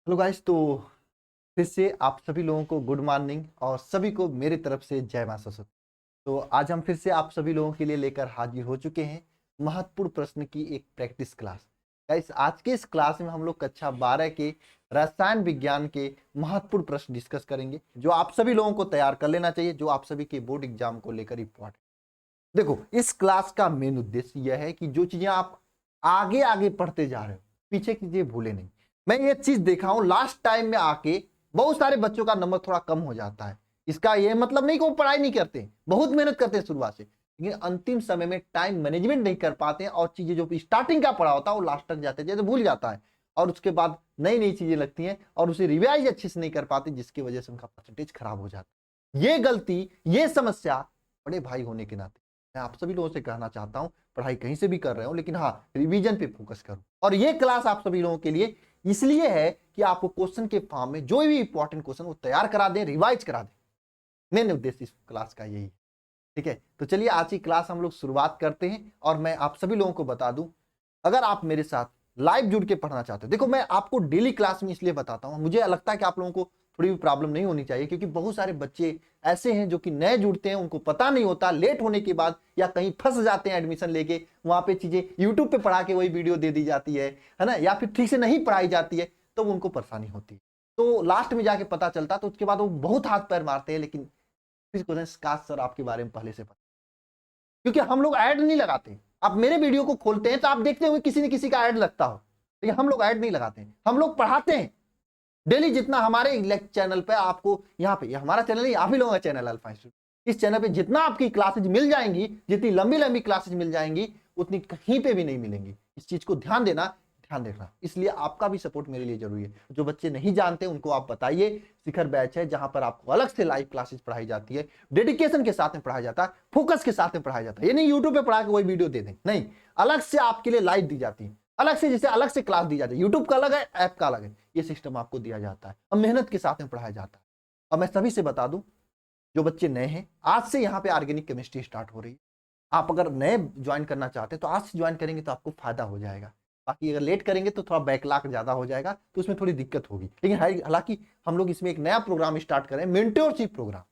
Hello guys. तो फिर से आप सभी लोगों को गुड मॉर्निंग और सभी को मेरी तरफ से जय मां सरस्वती। तो आज हम फिर से आप सभी लोगों के लिए लेकर हाजिर हो चुके हैं महत्वपूर्ण प्रश्न की एक प्रैक्टिस क्लास। गाइस, आज के इस क्लास में हम लोग कक्षा 12 के रसायन विज्ञान के महत्वपूर्ण प्रश्न डिस्कस करेंगे, जो आप सभी लोगों को तैयार कर लेना चाहिए, जो आप सभी के बोर्ड एग्जाम को लेकर इंपॉर्टेंट। देखो, इस क्लास का मेन उद्देश्य यह है कि जो चीजें आप आगे आगे पढ़ते जा रहे हो, पीछे की चीजें भूले नहीं। मैं ये चीज देखा हूं, लास्ट टाइम में आके बहुत सारे बच्चों का नंबर थोड़ा कम हो जाता है। इसका ये मतलब नहीं कि वो पढ़ाई नहीं करते, बहुत मेहनत करते हैं शुरुआत से, लेकिन अंतिम समय में टाइम मैनेजमेंट नहीं कर पाते हैं और चीजें जो स्टार्टिंग का पढ़ा होता है वो लास्ट तक जाते हैं, जैसे भूल जाता है और उसके बाद नई नई चीजें लगती हैं और उसे रिवाइज अच्छे से नहीं कर पाते, जिसकी वजह से उनका परसेंटेज खराब हो जाता है। ये गलती, ये समस्या बड़े भाई होने के नाते मैं आप सभी लोगों से कहना चाहता हूं, पढ़ाई कहीं से भी कर रहे हो लेकिन हाँ, रिवीजन पे फोकस करो। और ये क्लास आप सभी लोगों के लिए इसलिए है कि आपको क्वेश्चन के फॉर्म में जो भी इंपॉर्टेंट क्वेश्चन वो तैयार करा दें, रिवाइज करा दें। मेन उद्देश्य इस क्लास का यही है। ठीक है, तो चलिए आज की क्लास हम लोग शुरुआत करते हैं। और मैं आप सभी लोगों को बता दूं, अगर आप मेरे साथ लाइव जुड़ के पढ़ना चाहते हो, देखो मैं आपको डेली क्लास में इसलिए बताता हूं, मुझे लगता है कि आप लोगों को थोड़ी भी प्रॉब्लम नहीं होनी चाहिए, क्योंकि बहुत सारे बच्चे ऐसे हैं जो कि नए जुड़ते हैं, उनको पता नहीं होता, लेट होने के बाद या कहीं फंस जाते हैं एडमिशन लेके, वहां पे चीजें यूट्यूब पे पढ़ा के वही वीडियो दे दी जाती है ना, या फिर ठीक से नहीं पढ़ाई जाती है, तो उनको परेशानी होती है। तो लास्ट में जाके पता चलता, तो उसके बाद वो बहुत हाथ पैर मारते हैं, लेकिन फिर काश सर आपके बारे में पहले से पता, क्योंकि हम लोग ऐड नहीं लगाते। आप मेरे वीडियो को खोलते हैं तो आप देखते होंगे किसी न किसी का ऐड लगता हो, लेकिन हम लोग ऐड नहीं लगाते हैं, हम लोग पढ़ाते हैं डेली। जितना हमारे चैनल पे आपको, यहाँ पे हमारा चैनल नहीं, आप ही लोगों का चैनल अल्फा इंस्टीट्यूट, इस चैनल पे जितना आपकी क्लासेज मिल जाएंगी, जितनी लंबी लंबी क्लासेज मिल जाएंगी, उतनी कहीं पे भी नहीं मिलेंगी। इस चीज को ध्यान देना, ध्यान देखना, इसलिए आपका भी सपोर्ट मेरे लिए जरूरी है। जो बच्चे नहीं जानते उनको आप बताइए, शिखर बैच है जहां पर आपको अलग से लाइव क्लासेस पढ़ाई जाती है, डेडिकेशन के साथ में पढ़ाया जाता है, फोकस के साथ में पढ़ाया जाता है। ये नहीं यूट्यूब पे पढ़ा के वही वीडियो दे दें, नहीं, अलग से आपके लिए लाइव दी जाती है, अलग से, जैसे अलग से क्लास दी जाती है, यूट्यूब का अलग है, ऐप का अलग है, ये सिस्टम आपको दिया जाता है और मेहनत के साथ में पढ़ाया जाता है। और मैं सभी से बता दूं, जो बच्चे नए हैं, आज से यहाँ पे ऑर्गेनिक केमिस्ट्री स्टार्ट हो रही है। आप अगर नए ज्वाइन करना चाहते हैं तो आज से ज्वाइन करेंगे तो आपको फायदा हो जाएगा। बाकी अगर लेट करेंगे तो थोड़ा बैकलॉग ज्यादा हो जाएगा, तो उसमें थोड़ी दिक्कत होगी। लेकिन हालांकि हम लोग इसमें एक नया प्रोग्राम स्टार्ट करें, मेंटरशिप प्रोग्राम,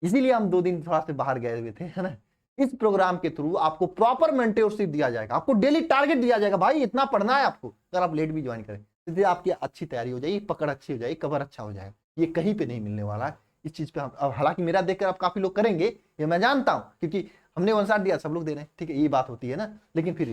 इसीलिए हम 2 दिन थोड़ा से बाहर गए हुए थे, है ना। इस प्रोग्राम के थ्रू आपको प्रॉपर मेंटरशिप दिया जाएगा, आपको डेली टारगेट दिया जाएगा, भाई इतना पढ़ना है आपको। अगर आप लेट भी ज्वाइन करें तो आपकी अच्छी तैयारी हो जाएगी, पकड़ अच्छी हो जाएगी, कवर अच्छा हो जाएगा। ये कहीं पे नहीं मिलने वाला है। इस चीज पे हम, हालांकि मेरा देखकर आप काफी लोग करेंगे, ये मैं जानता हूं, क्योंकि हमने वन साथ दिया, सब लोग दे रहे हैं, ठीक है, ये बात होती है ना। लेकिन फिर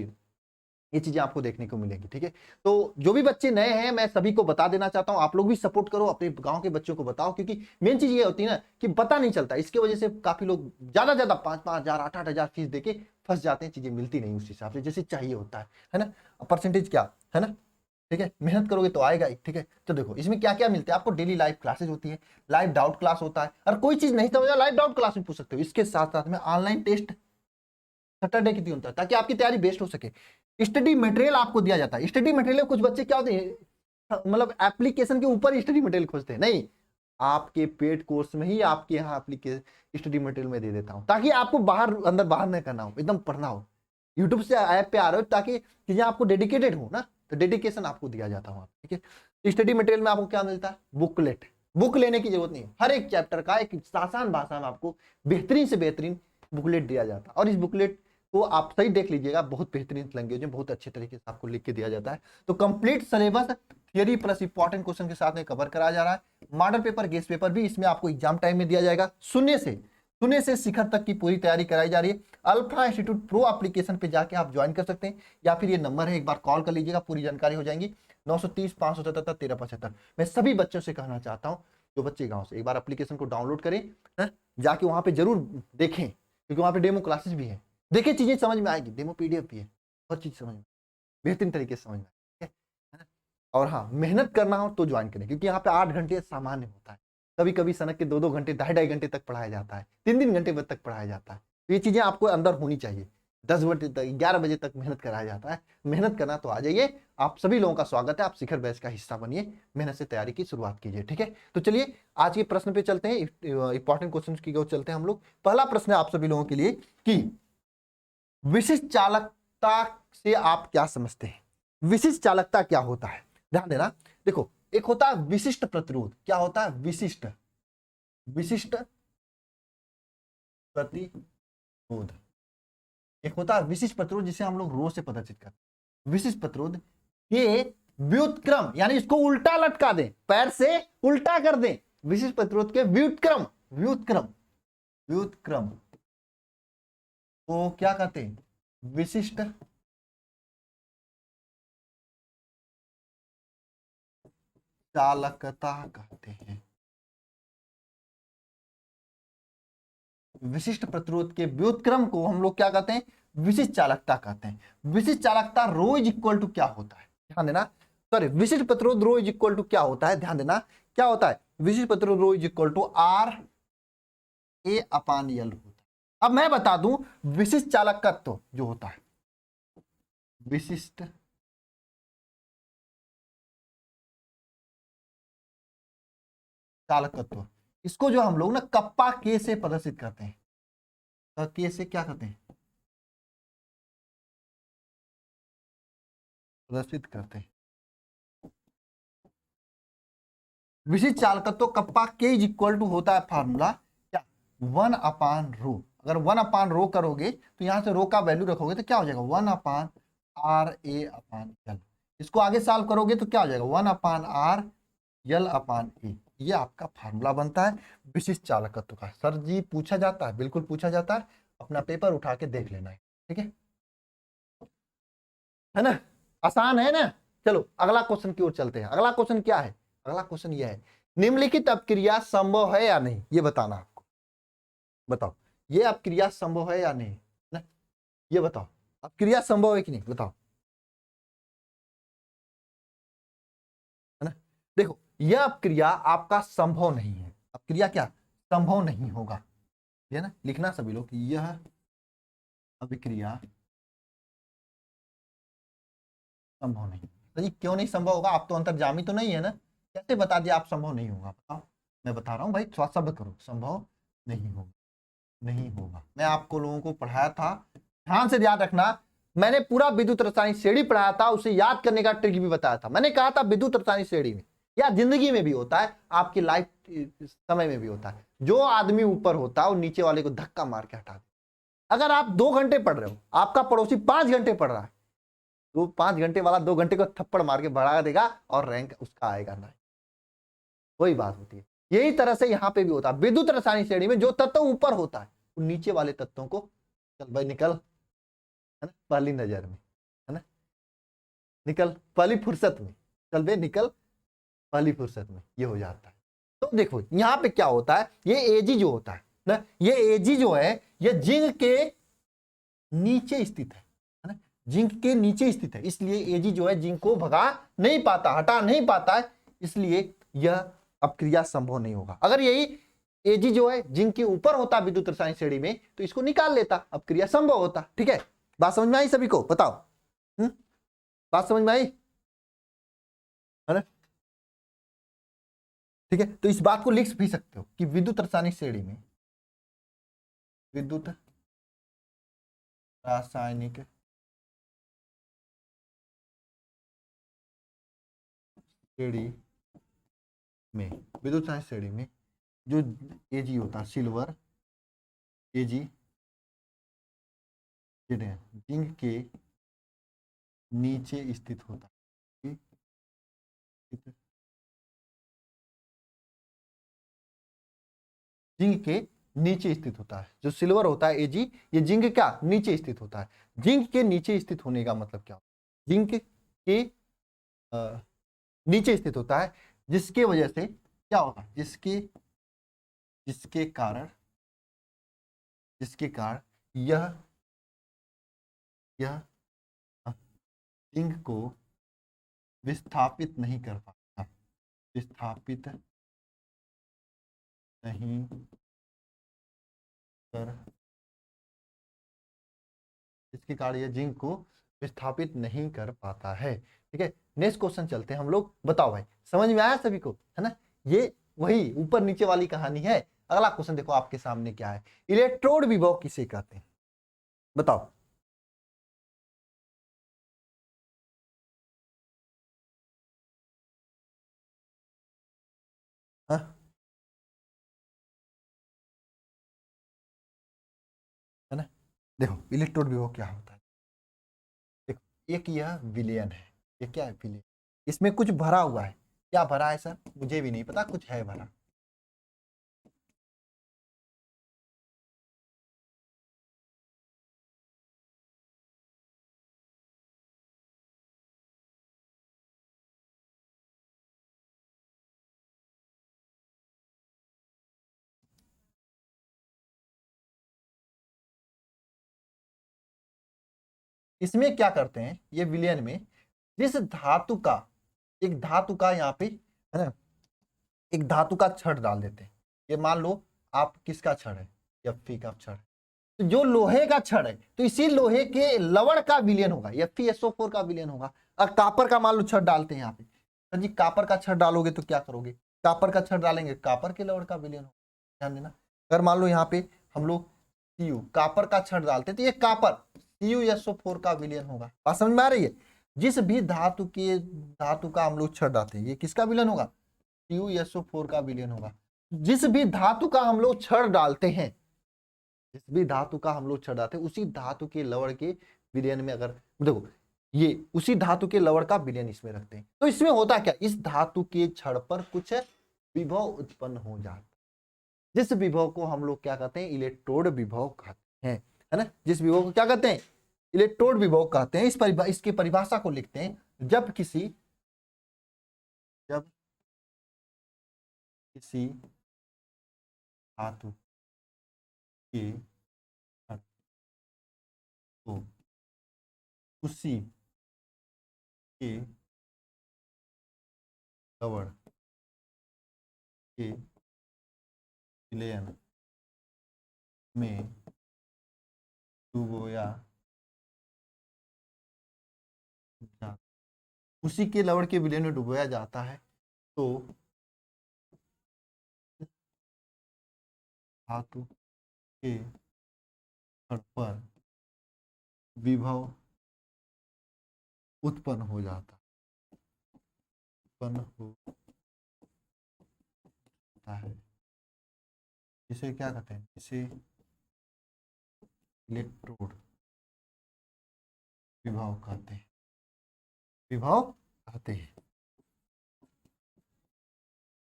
ये चीजें आपको देखने को मिलेगी। ठीक है, तो जो भी बच्चे नए हैं मैं सभी को बता देना चाहता हूं, आप लोग भी सपोर्ट करो, अपने गांव के बच्चों को बताओ, क्योंकि मेन चीज ये होती है ना कि पता नहीं चलता, इसके वजह से काफी लोग ज्यादा ज्यादा 5,000 8,000 फीस देके फंस जाते हैं, चीजें मिलती नहीं उस हिसाब से जैसे चाहिए होता है ना। परसेंटेज क्या है ना, ठीक है, मेहनत करोगे तो आएगा ही। ठीक है, तो देखो इसमें क्या क्या मिलता है आपको, डेली लाइव क्लासेस होती है, लाइव डाउट क्लास होता है, और कोई चीज नहीं समझा लाइव डाउट क्लास में पूछ सकते हो। इसके साथ साथ में ऑनलाइन टेस्ट सैटरडे के दिन होता है, ताकि आपकी तैयारी बेस्ट हो सके। स्टडी मटेरियल आपको दिया जाता है। स्टडी मटेरियल, कुछ बच्चे क्या होते हैं, मतलब एप्लीकेशन के ऊपर स्टडी मटेरियल खोजते हैं, नहीं, आपके पेड कोर्स में ही आपके यहाँ एप्लीकेशन स्टडी मटेरियल में दे देता हूँ, ताकि आपको बाहर अंदर बाहर नहीं करना हो, एकदम पढ़ना हो। यूट्यूब से ऐप पे आ रहे हो ताकि चीजें आपको डेडिकेटेड हो ना, तो डेडिकेशन आपको दिया जाता है। ठीक है, स्टडी मटेरियल में आपको क्या मिलता है, बुकलेट। बुक लेने की जरूरत नहीं है, हर एक चैप्टर का एक आसान भाषा में आपको बेहतरीन से बेहतरीन बुकलेट दिया जाता है। और इस बुकलेट तो आप सही देख लीजिएगा, बहुत बेहतरीन लैंग्वेज में बहुत अच्छे तरीके से आपको लिख के दिया जाता है। तो complete syllabus theory plus important question के साथ में कवर कराया जा रहा है। मॉडल पेपर, गेस्ट पेपर भी इसमें आपको एग्जाम टाइम में दिया जाएगा। शून्य से शिखर तक की पूरी तैयारी कराई जा रही है। अल्फा इंस्टीट्यूट प्रो एप्लीकेशन पे जाके आप ज्वाइन कर सकते हैं, या फिर ये नंबर है, एक बार कॉल कर लीजिएगा, पूरी जानकारी हो जाएगी। 930 577 1375। मैं सभी बच्चों से कहना चाहता हूँ, जो बच्चे गाँव से, एक बार एप्लीकेशन को डाउनलोड करें, जाके वहां पे जरूर देखें, क्योंकि वहां पे डेमो क्लासेस भी है। देखिए चीजें समझ में आएगी, डेमो पीडीएफ भी है, हर चीज समझ में, बेहतरीन तरीके से समझ में आएगी, है ना। और हाँ, मेहनत करना हो तो ज्वाइन करें, क्योंकि यहाँ पे 8 घंटे सामान्य होता है, कभी कभी सनक के 2-2 घंटे 2.5 घंटे तक पढ़ाया जाता है, 3-3 घंटे तक पढ़ाया जाता है। तो ये चीजें आपको अंदर होनी चाहिए। 10 बजे तक, 11 बजे तक मेहनत कराया जाता है। मेहनत करना तो आ जाइए, आप सभी लोगों का स्वागत है, आप शिखर बैच का हिस्सा बनिए, मेहनत से तैयारी की शुरुआत कीजिए। ठीक है, तो चलिए आज के प्रश्न पे चलते हैं, इंपॉर्टेंट क्वेश्चन की ओर चलते हैं हम लोग। पहला प्रश्न है आप सभी लोगों के लिए कि विशिष्ट चालकता से आप क्या समझते हैं, विशिष्ट चालकता क्या होता है। ध्यान देना, देखो एक होता है विशिष्ट प्रतिरोध। क्या होता है? विशिष्ट प्रतिरोध। एक होता है विशिष्ट प्रतिरोध जिसे हम लोग रो से प्रदर्शित करते हैं। विशिष्ट प्रतिरोध ये व्युत्क्रम, यानी इसको उल्टा लटका दें, पैर से उल्टा कर दें। विशिष्ट प्रतिरोध के व्युत्क्रम व्युत्क्रम व्युत्क्रम को क्या कहते हैं? विशिष्ट चालकता कहते हैं। विशिष्ट प्रतिरोध के व्युत्क्रम को हम लोग क्या कहते हैं? विशिष्ट चालकता कहते हैं। विशिष्ट चालकता रो इज इक्वल टू क्या होता है? ध्यान देना। सॉरी, विशिष्ट प्रतिरोध रो इज इक्वल टू क्या होता है? ध्यान देना, क्या होता है? विशिष्ट प्रतिरोध रो is equal to R A अपान यल होता है। अब मैं बता दूं, विशिष्ट चालकत्व जो होता है, विशिष्ट चालकत्व, इसको जो हम लोग ना कप्पा के से प्रदर्शित करते हैं। तो के से क्या करते हैं? प्रदर्शित करते हैं। विशिष्ट चालकत्व कप्पा के इज इक्वल टू होता है फॉर्मूला क्या? 1/रो। अगर 1/रो करोगे तो यहां से रो का वैल्यू रखोगे तो क्या हो जाएगा? 1/RA/L। इसको आगे सॉल्व करोगे तो क्या हो जाएगा? 1/RL/A। ये आपका फार्मूला बनता है विशिष्ट चालकत्व का। सर जी पूछा जाता है, बिल्कुल पूछा जाता है, अपना पेपर उठा के देख लेना है, ठीक है ना? आसान है ना? चलो अगला क्वेश्चन की ओर चलते हैं। अगला क्वेश्चन क्या है? अगला क्वेश्चन यह है, निम्नलिखित अपक्रिया संभव है या नहीं, ये बताना आपको। बताओ, ये अपक्रिया संभव है या नहीं ना? ये बताओ, अपक्रिया संभव है कि नहीं, बताओ, है ना? देखो, यह अपक्रिया आपका संभव नहीं है। अपक्रिया क्या? संभव नहीं होगा, है ना? लिखना सभी लोग, यह अभिक्रिया संभव नहीं। तो ये क्यों नहीं संभव होगा? आप तो अंतर्जामी तो नहीं है ना? कैसे बता दिया आप संभव नहीं होगा? बताओ। मैं बता रहा हूँ भाई, थोड़ा सब्र करो। संभव नहीं होगा, नहीं होगा। मैं आपको लोगों को पढ़ाया था, ध्यान से याद रखना। मैंने पूरा विद्युत रासायनिक श्रेणी पढ़ाया था, उसे याद करने का ट्रिक भी बताया था। मैंने कहा था विद्युत रासायनिक श्रेणी में या जिंदगी में भी होता है, आपकी लाइफ समय में भी होता है, जो आदमी ऊपर होता है वो नीचे वाले को धक्का मार के हटा दे। अगर आप 2 घंटे पढ़ रहे हो, आपका पड़ोसी 5 घंटे पढ़ रहा है, तो 5 घंटे वाला 2 घंटे को थप्पड़ मार के बढ़ा देगा और रैंक उसका आएगा नहीं। वही बात होती है। यही तरह से यहाँ पे भी होता है। विद्युत रासायनिक श्रेणी में जो तत्व ऊपर होता है, उन नीचे वाले तत्वों को चल भाई निकल, है ना, पहली नजर में, है ना, निकल पहली फुर्सत में, चल बे निकल पहली फुर्सत में, ये हो जाता है। तो देखो यहाँ पे क्या होता है, ये एजी जो होता है ना, ये एजी जो है ये जिंक के नीचे स्थित है ना, जिंक के नीचे स्थित है, इसलिए एजी जो है जिंक को भगा नहीं पाता, हटा नहीं पाता है, इसलिए यह अपक्रिया संभव नहीं होगा। अगर यही एजी जो है जिंक के ऊपर होता विद्युत रासायनिक श्रेणी में, तो इसको निकाल लेता, अपक्रिया संभव होता। ठीक है, बात समझ में आई सभी को? बताओ, बात समझ में आई, है ना? ठीक है, तो इस बात को लिख भी सकते हो कि विद्युत रासायनिक श्रेणी में, विद्युत रासायनिक श्रेणी में, विद्युत रासायनिक श्रेणी में जो एजी होता है सिल्वर, एजी जिंक के नीचे स्थित होता है, जिंक के नीचे स्थित होता है। जो सिल्वर होता है एजी, ये जिंक क्या नीचे स्थित होता है। जिंक के नीचे स्थित होने का मतलब क्या? जिंक के नीचे स्थित होता है, जिसके वजह से क्या होगा, जिसके जिसके कारण जिसके कारण यह जिंक को विस्थापित नहीं कर पाता, विस्थापित नहीं कर, इसके कारण यह जिंक को विस्थापित नहीं कर पाता है। ठीक है, नेक्स्ट क्वेश्चन चलते हैं हम लोग। बताओ भाई, समझ में आया सभी को, है ना? ये वही ऊपर नीचे वाली कहानी है। अगला क्वेश्चन देखो आपके सामने क्या है, इलेक्ट्रोड विभव किसे कहते हैं? बताओ। देखो इलेक्ट्रोड विभव क्या होता है। देखो एक यह विलयन है, ये क्या है विलयन, इसमें कुछ भरा हुआ है। क्या भरा है सर, मुझे भी नहीं पता, कुछ है भरा। इसमें क्या करते हैं ये विलयन में, जिस धातु का, एक धातु का यहाँ पे है ना, एक धातु का छड़ डाल देते हैं। ये मान लो आप किसका छड़ है, Fe का छड़ है, तो जो लोहे का छड़ है तो इसी लोहे के लवण का विलयन होगा, FeSO4 का विलयन होगा। और कापर का मान लो छड़ डालते हैं यहाँ पे, तो जी कापर का छड़ डालोगे तो क्या करोगे, कापर का छड़ डालेंगे, कापर के लवण का विलयन होगा। ध्यान देना। अगर मान लो यहाँ पे हम लोग कापर का छड़ डालते हैं तो ये कापर CuSO4 का विलयन होगा। बात समझ में आ रही है। जिस भी धातु का हम लोग छड़ डालते हैं ये किसका विलयन होगा, CuSO4 का विलयन होगा। जिस भी धातु का हम लोग छड़ डालते हैं, जिस भी धातु का हम लोग छड़ डालते हैं उसी धातु के लवण के विलयन में, अगर देखो ये उसी धातु के लवण का विलयन इसमें रखते हैं, तो इसमें होता क्या, इस धातु के छड़ पर कुछ विभव उत्पन्न हो जाता है। जिस विभव को हम लोग क्या कहते हैं, इलेक्ट्रोड विभव कहते हैं, है ना। जिस विभव को क्या कहते हैं, इलेक्ट्रोड विभव कहते हैं। इसकी परिभाषा को लिखते हैं, जब किसी धातु के छड़ को उसी के लवण के विलयन में डुबोया जाता, उसी के लवण के विलयन में डुबोया जाता है, तो धातु के छड़ पर विभव उत्पन्न हो जाता है। इसे क्या कहते हैं, इसे इलेक्ट्रोड विभव कहते हैं, विभव कहते हैं।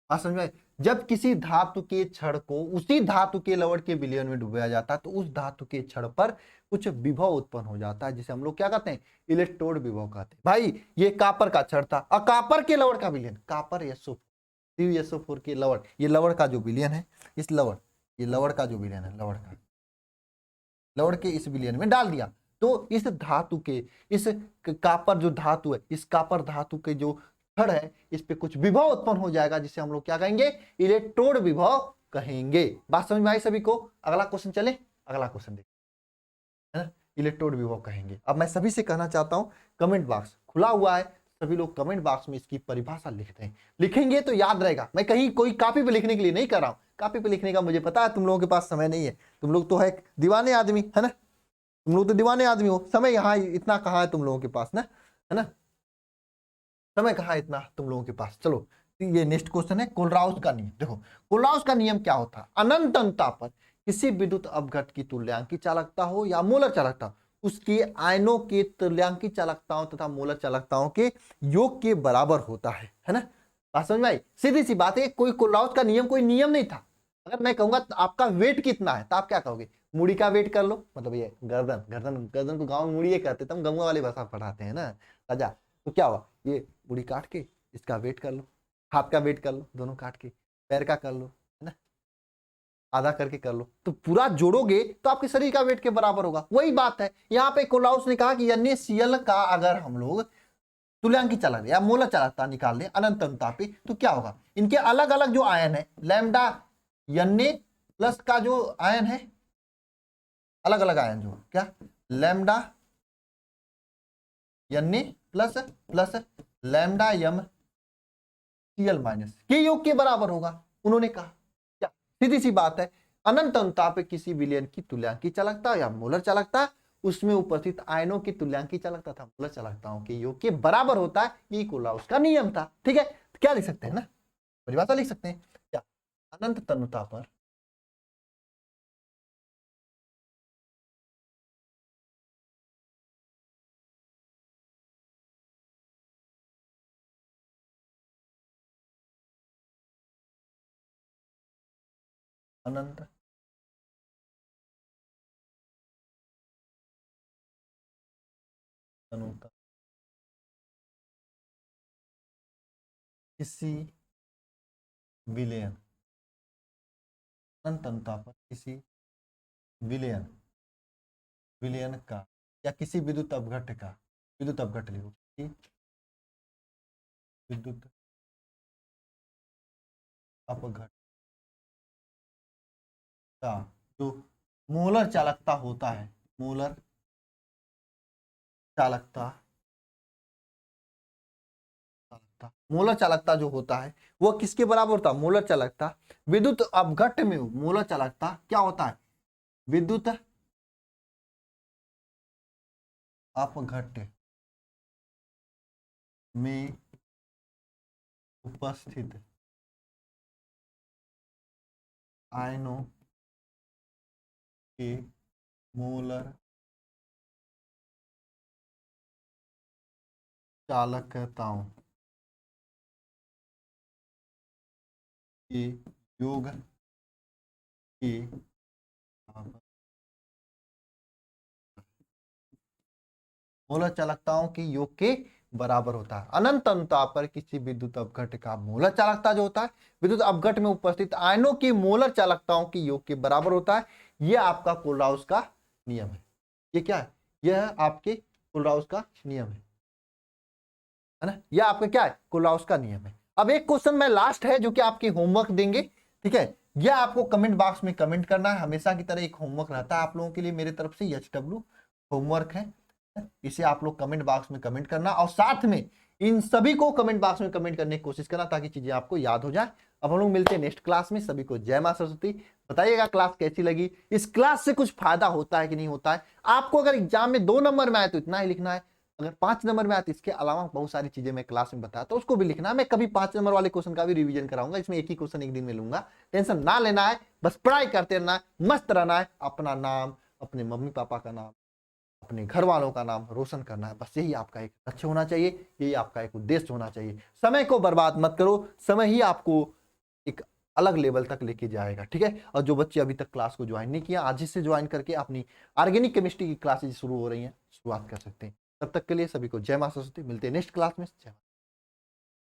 बात समझ में। जब किसी धातु के छड़ को उसी धातु के लवण के विलयन में डुबाया जाता है तो उस धातु के छड़ पर कुछ विभव उत्पन्न हो जाता है, जिसे हम लोग क्या कहते हैं, इलेक्ट्रोड विभव कहते हैं। भाई ये कापर का छड़ था और कापर के लवण का विलयन, कापर CuSO4 के लवण, ये लवण का जो विलयन है, इस लवण, ये लवण का जो विलयन है, लवण के इस विलयन में डाल दिया, तो इस धातु के, इस कापर जो धातु है, इस कापर धातु के जो छड़ है, इस पे कुछ विभव उत्पन्न हो जाएगा, जिसे हम लोग क्या कहेंगे, इलेक्ट्रोड विभव कहेंगे। बात समझ में आई सभी को। अगला क्वेश्चन चले, अगला क्वेश्चन देखिए, है ना, इलेक्ट्रोड विभव कहेंगे। अब मैं सभी से कहना चाहता हूं, कमेंट बॉक्स खुला हुआ है, सभी लोग कमेंट बॉक्स में इसकी परिभाषा लिखते हैं, लिखेंगे तो याद रहेगा। मैं कहीं कोई कॉपी पे लिखने के लिए नहीं कर रहा हूं, कॉपी पे लिखने का मुझे पता है तुम लोगों के पास समय नहीं है, तुम लोग तो है दीवाने आदमी, है ना, तुम लोग तो दीवाने आदमी हो, समय यहाँ इतना कहाँ है तुम लोगों के पास ना, है ना, समय कहाँ है इतना तुम लोगों के पास। चलो ये नेक्स्ट क्वेश्चन है, कोलराउस का नियम। देखो कोलराउस का नियम क्या होता है, अनंत अंतता पर किसी विद्युत अपघट की तुल्यांकी चालकता हो या मोलर चालकता, उसके आयनों के तुल्यांकी चालकताओं तथा मोलर चालकताओं के योग के बराबर होता है ना। बात समझ में आई। सीधी सी बात है, कोई कोलराउस का नियम कोई नियम नहीं था। अगर मैं कहूंगा आपका वेट कितना है तो आप क्या कहोगे, मुड़ी का वेट कर लो, मतलब ये गर्दन गर्दन गर्दन को गांव में मुड़ी कहते, तुम गंगा वाली भाषा पढ़ाते हैं ना राजा, तो क्या हुआ, ये मुड़ी काट के इसका वेट कर लो, हाथ का वेट कर लो, दोनों काट के, पैर का कर लो, है ना, आधा करके कर लो, तो पूरा जोड़ोगे तो आपके शरीर का वेट के बराबर होगा। वही बात है यहाँ पे कोलाउस ने कहा कि NaCl का अगर हम लोग तुल्यांकी चालकता या मोलर चालकता निकाल लें अनंत अंतता पे, तो क्या होगा, इनके अलग अलग जो आयन है, लैम्डा Na प्लस का जो आयन है, अलग अलग आयन जो क्या, lambda Na plus plus lambda Cl minus के योग के बराबर होगा, उन्होंने कहा। क्या सीधी सी बात है, अनंत अंतता पे किसी विलयन की तुल्यांकी चालकता या मोलर चालकता, उसमें उपस्थित आयनों की तुल्यांकी चालकता था मोलर चालकताओं के योग के बराबर होता है, ये कोलाउस का नियम था। ठीक है, तो क्या लिख सकते हैं ना, परिभाषा लिख सकते हैं क्या, अनंत तन्यता पर अनंत अनुता किसी विलयन, अनंत अनुता पर किसी विलयन, विलयन का या किसी विद्युत अपघट्य का, विद्युत अपघट्य लिखो, विद्युत अपघट्य का जो मोलर चालकता होता है, मोलर चालकता, मोलर चालकता जो होता है वो किसके बराबर होता है? मोलर चालकता विद्युत अपघट्य में मोलर चालकता क्या होता है? विद्युत अपघट्य में उपस्थित आयनों के मोलर चालकताओं के योग के मोलर चालकताओं के योग के बराबर होता है। अनंत अनुता पर किसी विद्युत अपघट्य का मोलर चालकता जो होता है विद्युत अपघट्य में उपस्थित आयनों की मोलर चालकताओं के योग के बराबर होता है। यह आपका कोलराउस का नियम है। ये क्या है? यह आपके कोलराउस का नियम है ना? यह आपका क्या है? कोलराउस का नियम है। अब एक क्वेश्चन मैं लास्ट है जो कि आपके होमवर्क देंगे, ठीक है? यह आपको कमेंट बॉक्स में कमेंट करना है। हमेशा की तरह एक होमवर्क रहता है आप लोगों के लिए मेरे तरफ से, HW होमवर्क है। इसे आप लोग कमेंट बॉक्स में कमेंट करना और साथ में इन सभी को कमेंट बॉक्स में कमेंट करने की कोशिश करना ताकि चीजें आपको याद हो जाए। अब हम लोग मिलते हैं नेक्स्ट क्लास में। सभी को जय मां सरस्वती। बताइएगा क्लास कैसी लगी, इस क्लास से कुछ फायदा होता है कि नहीं होता है। आपको अगर एग्जाम में 2 नंबर में आए तो इतना ही लिखना है, अगर 5 नंबर में आए तो इसके अलावा बहुत सारी चीजें मैं क्लास में बताया तो उसको भी लिखना है। मैं कभी 5 नंबर वाले क्वेश्चन का भी रिवीजन कराऊंगा, इसमें एक ही क्वेश्चन एक दिन में लूंगा। टेंशन ना लेना है, बस पढ़ाई करते रहना है, मस्त रहना है, अपना नाम, अपने मम्मी पापा का नाम, अपने घर वालों का नाम रोशन करना है। बस यही आपका एक लक्ष्य होना चाहिए, यही आपका एक उद्देश्य होना चाहिए। समय को बर्बाद मत करो, समय ही आपको एक अलग लेवल तक लेके जाएगा, ठीक है? और जो बच्चे अभी तक क्लास को ज्वाइन नहीं किया, आज ही से ज्वाइन करके अपनी ऑर्गेनिक केमिस्ट्री की क्लासेज शुरू हो रही हैं, शुरुआत कर सकते हैं। तब तक के लिए सभी को जय मां सरस्वती। मिलते हैं नेक्स्ट क्लास में। जय